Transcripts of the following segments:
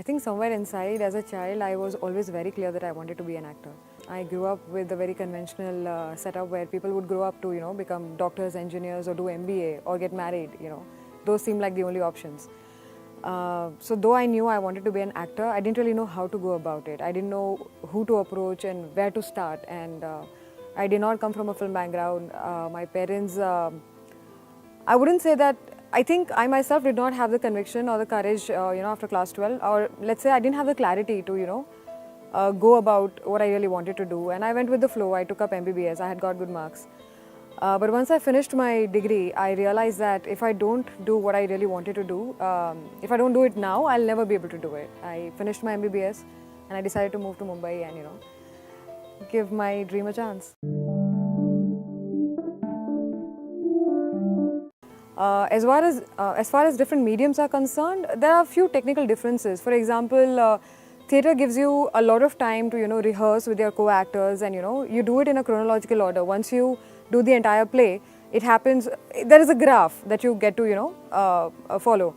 I think somewhere inside as a child I was always very clear that I wanted to be an actor. I grew up with a very conventional setup where people would grow up to become doctors, engineers or do MBA or get married. Those seemed like the only options. So though I knew I wanted to be an actor, I didn't really know how to go about it. I didn't know who to approach and where to start, and I did not come from a film background. My parents, I wouldn't say that. I think I myself did not have the conviction or the courage, after class 12, or let's say I didn't have the clarity to, go about what I really wanted to do. And I went with the flow. I took up MBBS. I had got good marks. But once I finished my degree, I realized that if I don't do what I really wanted to do, if I don't do it now, I'll never be able to do it. I finished my MBBS and I decided to move to Mumbai and, give my dream a chance. As far as different mediums are concerned, there are a few technical differences. For example, theatre gives you a lot of time to rehearse with your co-actors, and you do it in a chronological order. Once you do the entire play, it happens. There is a graph that you get to follow.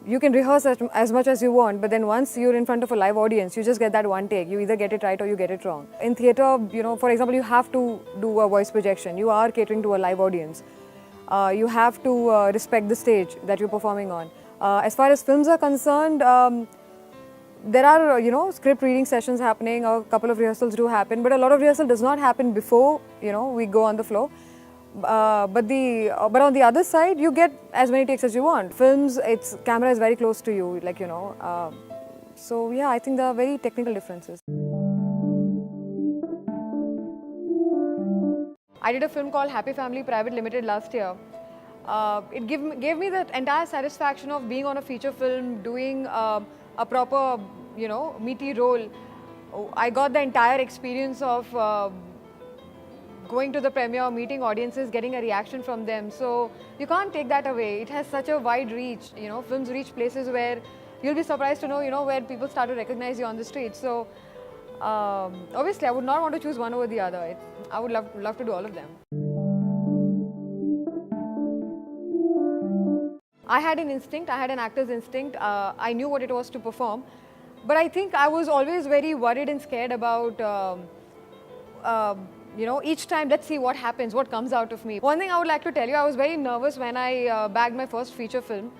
You can rehearse as much as you want, but then once you're in front of a live audience, you just get that one take. You either get it right or you get it wrong. In theatre, for example, you have to do a voice projection. You are catering to a live audience. You have to respect the stage that you're performing on. As far as films are concerned, there are script reading sessions happening. A couple of rehearsals do happen, but a lot of rehearsal does not happen before we go on the floor. But on the other side, you get as many takes as you want. Films, camera is very close to you, so yeah, I think there are very technical differences. I did a film called Happy Family Private Limited last year. It gave me the entire satisfaction of being on a feature film, doing a proper, meaty role. I got the entire experience of going to the premiere, meeting audiences, getting a reaction from them. So you can't take that away. It has such a wide reach. Films reach places where you'll be surprised to know, where people start to recognize you on the street. So obviously, I would not want to choose one over the other. I would love to do all of them. I had an instinct. I had an actor's instinct. I knew what it was to perform. But I think I was always very worried and scared about, each time, let's see what happens, what comes out of me. One thing I would like to tell you, I was very nervous when I bagged my first feature film.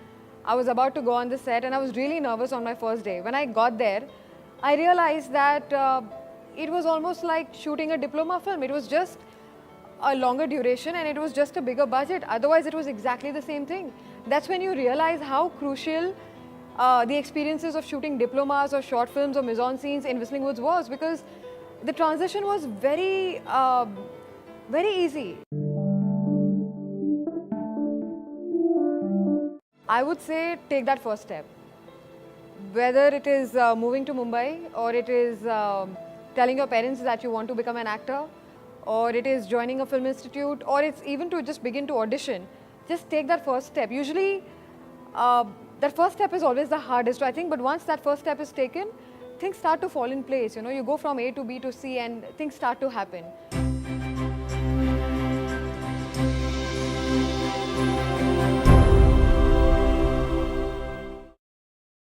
I was about to go on the set and I was really nervous on my first day. When I got there, I realized that it was almost like shooting a diploma film. It was just a longer duration and it was just a bigger budget. Otherwise, it was exactly the same thing. That's when you realize how crucial the experiences of shooting diplomas or short films or mise-en-scenes in Whistling Woods was, because the transition was very, very easy. I would say take that first step. Whether it is moving to Mumbai, or it is telling your parents that you want to become an actor, or it is joining a film institute, or it's even to just begin to audition, just take that first step. Usually, that first step is always the hardest, I think, but once that first step is taken, things start to fall in place. You go from A to B to C and things start to happen.